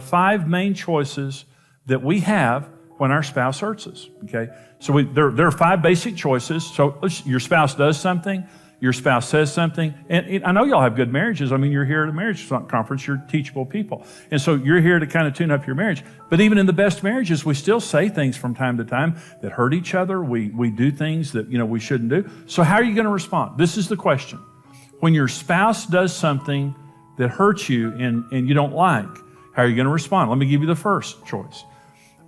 5 main choices that we have when our spouse hurts us, okay? So there are 5 basic choices. So your spouse does something, your spouse says something, and I know y'all have good marriages. I mean, you're here at a marriage conference, you're teachable people. And so you're here to kind of tune up your marriage. But even in the best marriages, we still say things from time to time that hurt each other. We do things that, we shouldn't do. So how are you going to respond? This is the question. When your spouse does something that hurts you and you don't like, how are you going to respond? Let me give you the first choice.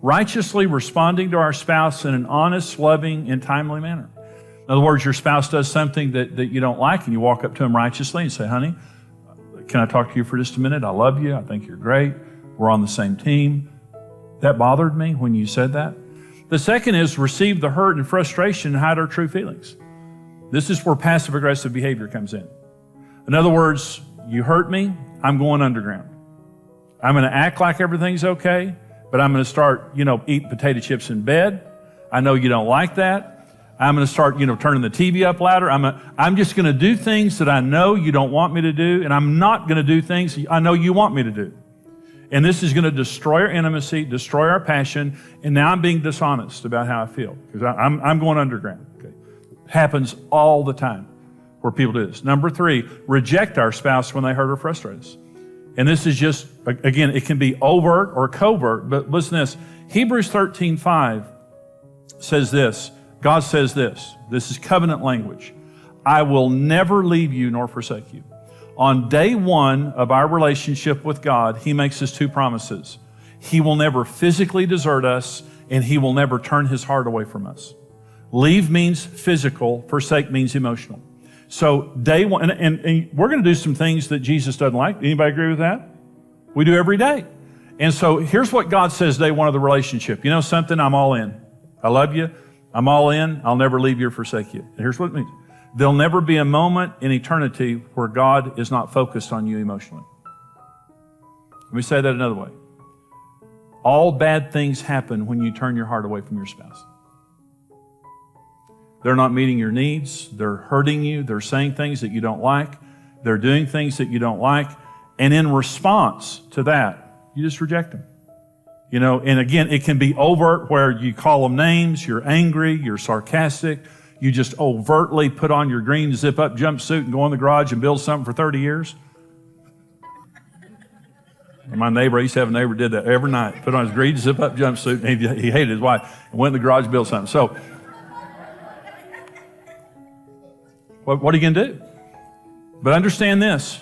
Righteously responding to our spouse in an honest, loving, and timely manner. In other words, your spouse does something that you don't like, and you walk up to him righteously and say, honey, can I talk to you for just a minute? I love you. I think you're great. We're on the same team. That bothered me when you said that. The second is receive the hurt and frustration and hide our true feelings. This is where passive-aggressive behavior comes in. In other words, you hurt me, I'm going underground. I'm going to act like everything's okay, but I'm going to start, eating potato chips in bed. I know you don't like that. I'm going to start, turning the TV up louder. I'm just going to do things that I know you don't want me to do, and I'm not going to do things I know you want me to do. And this is going to destroy our intimacy, destroy our passion, and now I'm being dishonest about how I feel because I'm going underground. Okay? Happens all the time where people do this. Number 3, reject our spouse when they hurt or frustrate us. And this is just, again, it can be overt or covert, but listen to this. Hebrews 13:5 says this. God says this. This is covenant language. I will never leave you nor forsake you. On day 1 of our relationship with God, He makes us 2 promises. He will never physically desert us, and He will never turn His heart away from us. Leave means physical, forsake means emotional. So day 1, and we're going to do some things that Jesus doesn't like. Anybody agree with that? We do every day. And so here's what God says day 1 of the relationship. You know something? I'm all in. I love you. I'm all in. I'll never leave you or forsake you. And here's what it means. There'll never be a moment in eternity where God is not focused on you emotionally. Let me say that another way. All bad things happen when you turn your heart away from your spouse. They're not meeting your needs. They're hurting you. They're saying things that you don't like. They're doing things that you don't like. And in response to that, you just reject them. And again, it can be overt where you call them names, you're angry, you're sarcastic, you just overtly put on your green zip-up jumpsuit and go in the garage and build something for 30 years. My neighbor, I used to have a neighbor did that every night, put on his green zip-up jumpsuit, and he hated his wife, and went in the garage and built something. So, what are you going to do? But understand this.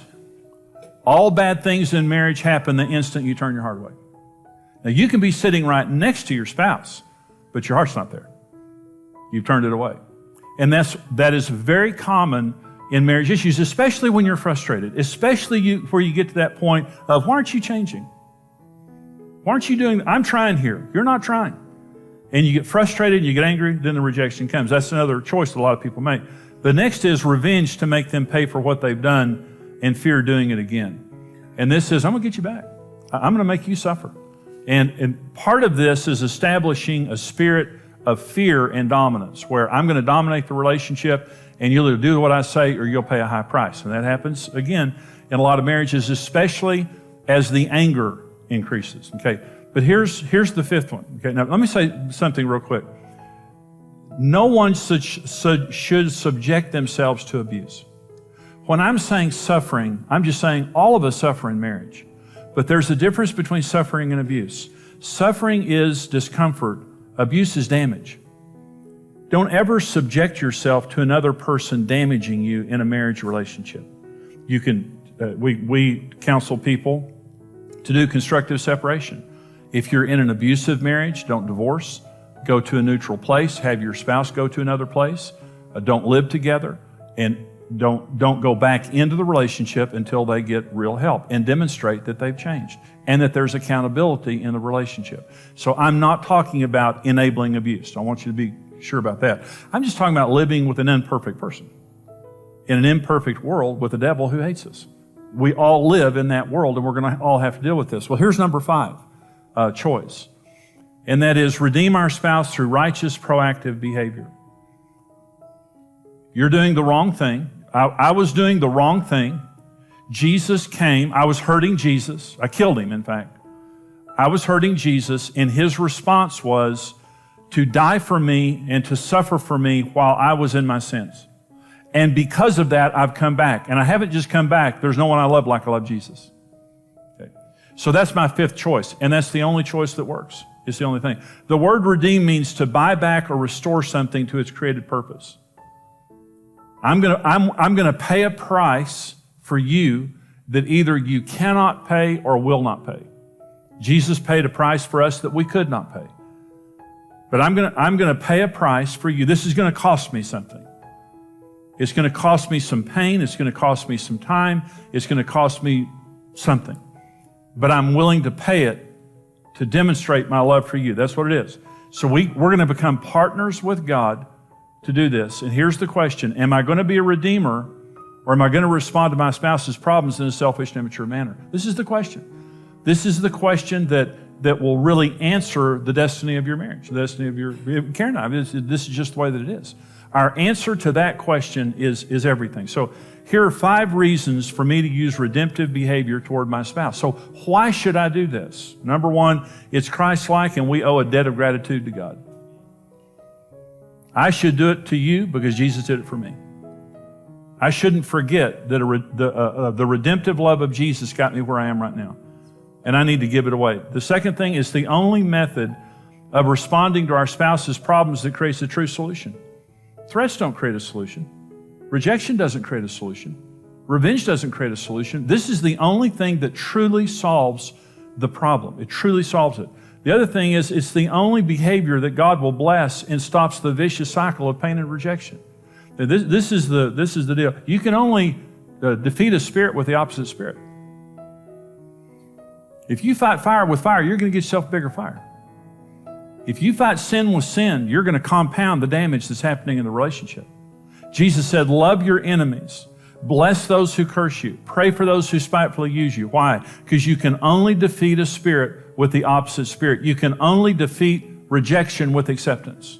All bad things in marriage happen the instant you turn your heart away. Now, you can be sitting right next to your spouse, but your heart's not there. You've turned it away. And that is very common in marriage issues, especially when you're frustrated, especially where you get to that point of, why aren't you changing? Why aren't you doing, I'm trying here. You're not trying. And you get frustrated, you get angry, then the rejection comes. That's another choice that a lot of people make. The next is revenge to make them pay for what they've done and fear doing it again. And this is, I'm going to get you back. I'm going to make you suffer. And part of this is establishing a spirit of fear and dominance, where I'm going to dominate the relationship, and you'll either do what I say or you'll pay a high price. And that happens, again, in a lot of marriages, especially as the anger increases. Okay, but here's the 5th one. Okay, now let me say something real quick. No one should subject themselves to abuse. When I'm saying suffering, I'm just saying all of us suffer in marriage. But there's a difference between suffering and abuse. Suffering is discomfort. Abuse is damage. Don't ever subject yourself to another person damaging you in a marriage relationship. You can, we counsel people to do constructive separation. If you're in an abusive marriage, don't divorce. Go to a neutral place. Have your spouse go to another place. Don't live together. And don't go back into the relationship until they get real help, and demonstrate that they've changed and that there's accountability in the relationship. So I'm not talking about enabling abuse. I want you to be sure about that. I'm just talking about living with an imperfect person in an imperfect world with a devil who hates us. We all live in that world, and we're going to all have to deal with this. Well, here's number 5, choice. And that is redeem our spouse through righteous, proactive behavior. You're doing the wrong thing. I was doing the wrong thing. Jesus came. I was hurting Jesus. I killed him, in fact. I was hurting Jesus, and his response was to die for me and to suffer for me while I was in my sins. And because of that, I've come back. And I haven't just come back. There's no one I love like I love Jesus. Okay. So that's my fifth choice, and that's the only choice that works. It's the only thing. The word redeem means to buy back or restore something to its created purpose. I'm gonna pay a price for you that either you cannot pay or will not pay. Jesus paid a price for us that we could not pay. But I'm gonna pay a price for you. This is gonna cost me something. It's gonna cost me some pain. It's gonna cost me some time. It's gonna cost me something. But I'm willing to pay it to demonstrate my love for you. That's what it is. So we're gonna become partners with God to do this. And here's the question: am I gonna be a redeemer, or am I gonna respond to my spouse's problems in a selfish and immature manner? This is the question. This is the question that will really answer the destiny of your marriage, the destiny of your, Karen and I, this is just the way that it is. Our answer to that question is everything. So here are 5 reasons for me to use redemptive behavior toward my spouse. So why should I do this? Number 1, it's Christ-like, and we owe a debt of gratitude to God. I should do it to you because Jesus did it for me. I shouldn't forget that the redemptive love of Jesus got me where I am right now. And I need to give it away. The second thing is the only method of responding to our spouse's problems that creates a true solution. Threats don't create a solution. Rejection doesn't create a solution. Revenge doesn't create a solution. This is the only thing that truly solves the problem. It truly solves it. The other thing is it's the only behavior that God will bless and stops the vicious cycle of pain and rejection. Now, this is the deal. You can only defeat a spirit with the opposite spirit. If you fight fire with fire, you're going to get yourself a bigger fire. If you fight sin with sin, you're going to compound the damage that's happening in the relationship. Jesus said, love your enemies. Bless those who curse you. Pray for those who spitefully use you. Why? Because you can only defeat a spirit with the opposite spirit. You can only defeat rejection with acceptance.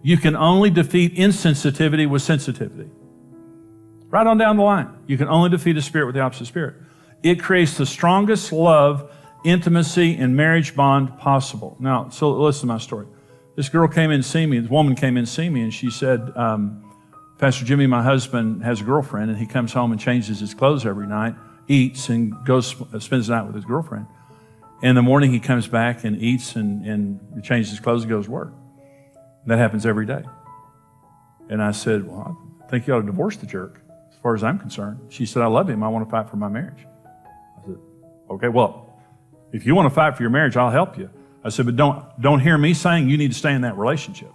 You can only defeat insensitivity with sensitivity. Right on down the line. You can only defeat a spirit with the opposite spirit. It creates the strongest love, intimacy, and marriage bond possible. Now, so listen to my story. This girl came in to see me, this woman came in to see me, and she said, Pastor Jimmy, my husband has a girlfriend, and he comes home and changes his clothes every night, eats, and spends the night with his girlfriend. In the morning, he comes back and eats and changes his clothes and goes to work. That happens every day. And I said, well, I think you ought to divorce the jerk, as far as I'm concerned. She said, I love him. I want to fight for my marriage. I said, okay, well, if you want to fight for your marriage, I'll help you. I said, but don't hear me saying you need to stay in that relationship.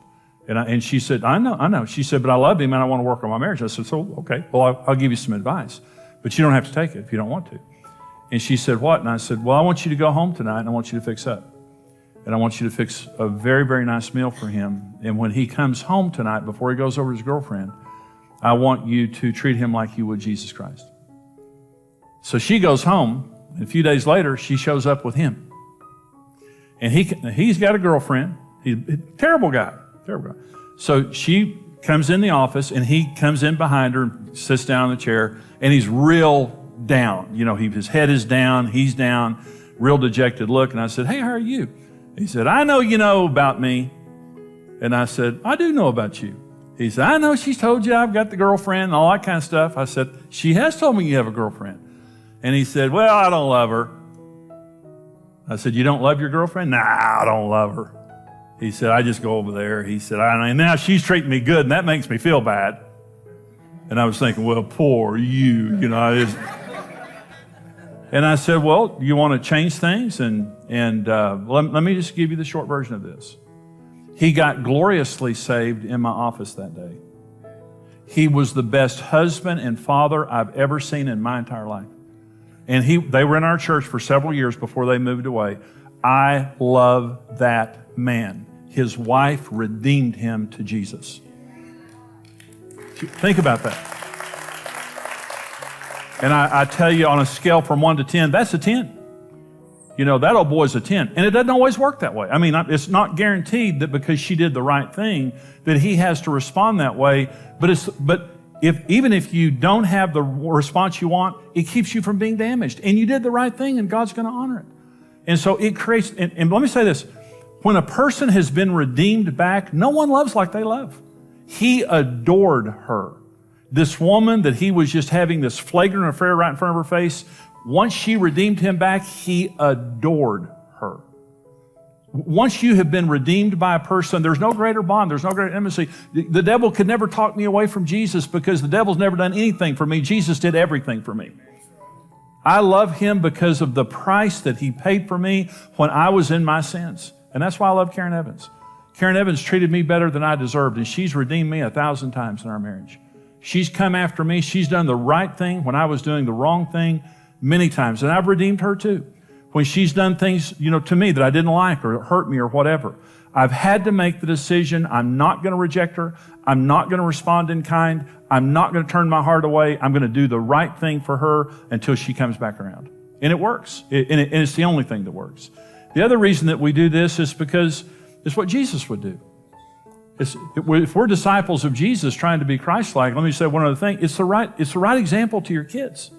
And she said, I know. She said, but I love him and I want to work on my marriage. I said, so, okay, well, I'll give you some advice, but you don't have to take it if you don't want to. And she said, what? And I said, well, I want you to go home tonight and I want you to fix up. And I want you to fix a very, very nice meal for him. And when he comes home tonight, before he goes over to his girlfriend, I want you to treat him like you would Jesus Christ. So she goes home, and a few days later, she shows up with him. And he's got a girlfriend. He's a terrible guy. So she comes in the office, and he comes in behind her and sits down in the chair, and he's real down. You know, his head is down, he's down, real dejected look. And I said, hey, how are you? He said, I know you know about me. And I said, I do know about you. He said, I know she's told you I've got the girlfriend and all that kind of stuff. I said, she has told me you have a girlfriend. And he said, well, I don't love her. I said, you don't love your girlfriend? Nah, I don't love her. He said, I just go over there. He said, and now she's treating me good, and that makes me feel bad. And I was thinking, well, poor you, you know. And I said, well, you want to change things? And let me just give you the short version of this. He got gloriously saved in my office that day. He was the best husband and father I've ever seen in my entire life. And they were in our church for several years before they moved away. I love that man. His wife redeemed him to Jesus. Think about that. And I tell you, on a scale from 1 to 10, that's a 10. You know, that old boy's a 10. And it doesn't always work that way. I mean, it's not guaranteed that because she did the right thing that he has to respond that way. But Even if you don't have the response you want, it keeps you from being damaged. And you did the right thing, and God's going to honor it. And so it creates, and let me say this, when a person has been redeemed back, no one loves like they love. He adored her. This woman that he was just having this flagrant affair right in front of her face, once she redeemed him back, he adored her. Once you have been redeemed by a person, there's no greater bond, there's no greater intimacy. The devil could never talk me away from Jesus because the devil's never done anything for me. Jesus did everything for me. I love him because of the price that he paid for me when I was in my sins. And that's why I love Karen Evans. Karen Evans treated me better than I deserved, and she's redeemed me 1,000 times in our marriage. She's come after me. She's done the right thing when I was doing the wrong thing many times, and I've redeemed her too. When she's done things, to me that I didn't like or hurt me or whatever, I've had to make the decision. I'm not going to reject her. I'm not going to respond in kind. I'm not going to turn my heart away. I'm going to do the right thing for her until she comes back around. And it works. And it's the only thing that works. The other reason that we do this is because it's what Jesus would do. If we're disciples of Jesus trying to be Christ-like, let me say one other thing. It's the right example to your kids.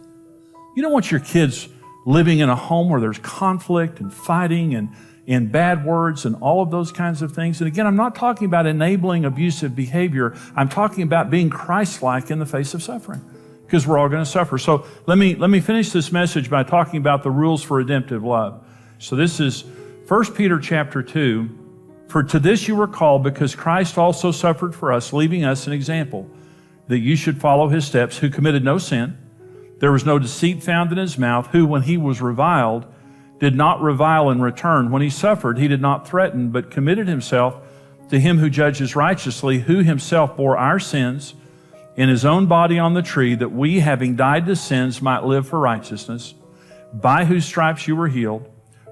You don't want your kids living in a home where there's conflict and fighting and bad words and all of those kinds of things. And again, I'm not talking about enabling abusive behavior. I'm talking about being Christ-like in the face of suffering, because we're all going to suffer. So let me finish this message by talking about the rules for redemptive love. So this is 1 Peter chapter 2. For to this you were called, because Christ also suffered for us, leaving us an example, that you should follow his steps, who committed no sin. There was no deceit found in his mouth, who, when he was reviled, did not revile in return. When he suffered, he did not threaten, but committed himself to him who judges righteously, who himself bore our sins in his own body on the tree, that we, having died to sins, might live for righteousness, by whose stripes you were healed.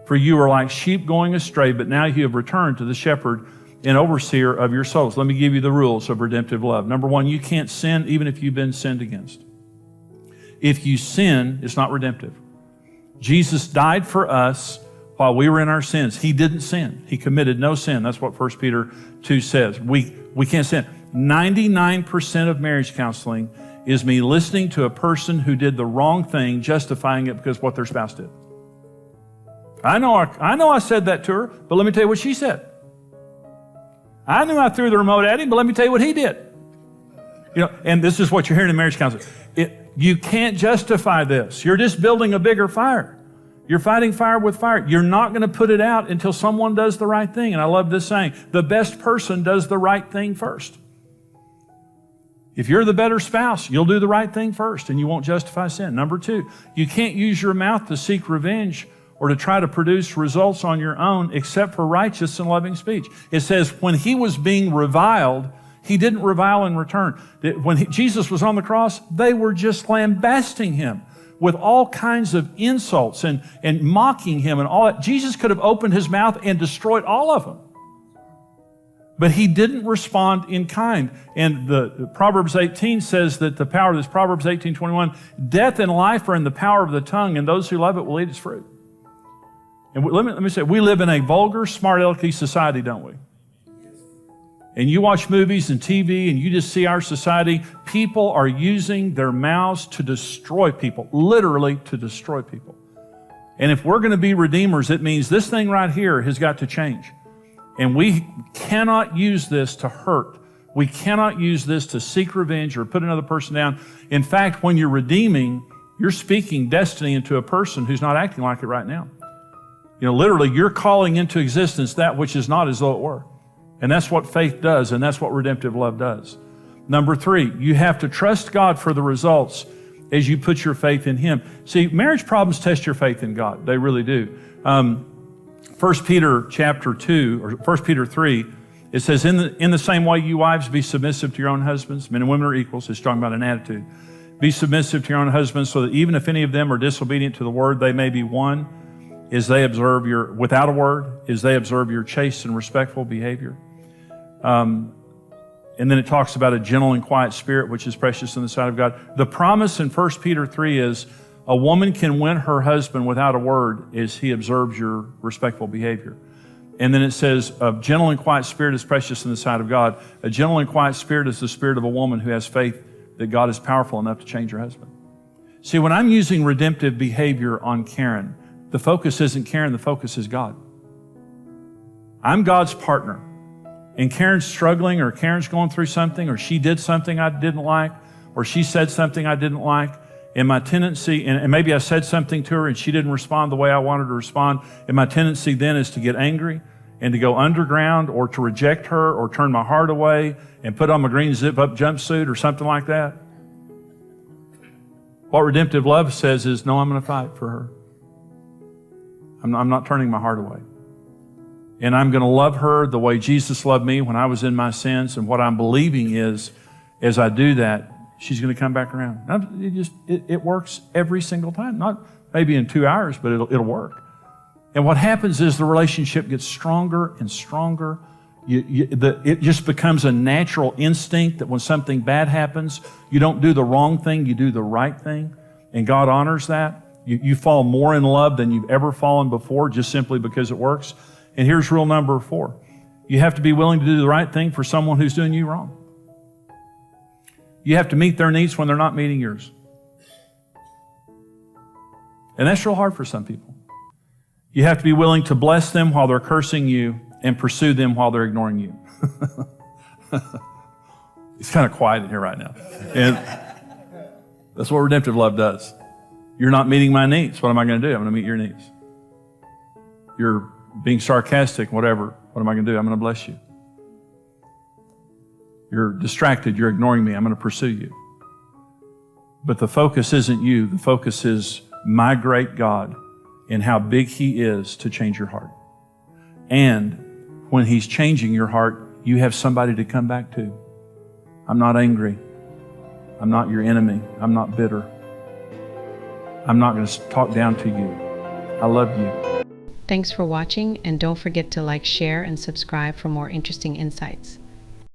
For you are like sheep going astray, but now you have returned to the shepherd and overseer of your souls. Let me give you the rules of redemptive love. Number one, you can't sin even if you've been sinned against. If you sin, it's not redemptive. Jesus died for us while we were in our sins. He didn't sin. He committed no sin. That's what 1 Peter 2 says. We can't sin. 99% of marriage counseling is me listening to a person who did the wrong thing, justifying it because of what their spouse did. I know I said that to her, but let me tell you what she said. I knew I threw the remote at him, but let me tell you what he did. And this is what you're hearing in marriage counseling. You can't justify this. You're just building a bigger fire. You're fighting fire with fire. You're not going to put it out until someone does the right thing. And I love this saying, the best person does the right thing first. If you're the better spouse, you'll do the right thing first and you won't justify sin. Number two, you can't use your mouth to seek revenge or to try to produce results on your own except for righteous and loving speech. It says when he was being reviled, he didn't revile in return. When Jesus was on the cross, they were just lambasting him with all kinds of insults and mocking him and all that. Jesus could have opened his mouth and destroyed all of them. But he didn't respond in kind. And the Proverbs 18 says that the power of this, Proverbs 18:21, death and life are in the power of the tongue, and those who love it will eat its fruit. And let me say, we live in a vulgar, smart alecky society, don't we? And you watch movies and TV and you just see our society, people are using their mouths to destroy people, literally to destroy people. And if we're going to be redeemers, it means this thing right here has got to change. And we cannot use this to hurt. We cannot use this to seek revenge or put another person down. In fact, when you're redeeming, you're speaking destiny into a person who's not acting like it right now. Literally, you're calling into existence that which is not as though it were. And that's what faith does, and that's what redemptive love does. Number three, you have to trust God for the results as you put your faith in him. See, marriage problems test your faith in God. They really do. 1 Peter chapter 2, or 1 Peter 3, it says, in the same way, you wives, be submissive to your own husbands. Men and women are equals. It's talking about an attitude. Be submissive to your own husbands, so that even if any of them are disobedient to the word, they may be won as they observe without a word, as they observe your chaste and respectful behavior. And then it talks about a gentle and quiet spirit, which is precious in the sight of God. The promise in 1 Peter 3 is a woman can win her husband without a word as he observes your respectful behavior. And then it says, a gentle and quiet spirit is precious in the sight of God. A gentle and quiet spirit is the spirit of a woman who has faith that God is powerful enough to change your husband. See, when I'm using redemptive behavior on Karen, the focus isn't Karen, the focus is God. I'm God's partner. And Karen's struggling, or Karen's going through something, or she did something I didn't like, or she said something I didn't like, and my tendency, and maybe I said something to her and she didn't respond the way I wanted to respond, and my tendency then is to get angry and to go underground or to reject her or turn my heart away and put on my green zip-up jumpsuit or something like that. What redemptive love says is, no, I'm going to fight for her. I'm not turning my heart away. And I'm going to love her the way Jesus loved me when I was in my sins. And what I'm believing is, as I do that, she's going to come back around. It works every single time. Not maybe in 2 hours, but it'll work. And what happens is the relationship gets stronger and stronger. It just becomes a natural instinct that when something bad happens, you don't do the wrong thing, you do the right thing. And God honors that. You fall more in love than you've ever fallen before, just simply because it works. And here's rule number 4. You have to be willing to do the right thing for someone who's doing you wrong. You have to meet their needs when they're not meeting yours. And that's real hard for some people. You have to be willing to bless them while they're cursing you and pursue them while they're ignoring you. It's kind of quiet in here right now. And that's what redemptive love does. You're not meeting my needs. What am I going to do? I'm going to meet your needs. You're being sarcastic, whatever. What am I going to do? I'm going to bless you. You're distracted. You're ignoring me. I'm going to pursue you. But the focus isn't you. The focus is my great God and how big He is to change your heart. And when He's changing your heart, you have somebody to come back to. I'm not angry. I'm not your enemy. I'm not bitter. I'm not going to talk down to you. I love you. Thanks for watching, and don't forget to like, share, and subscribe for more interesting insights.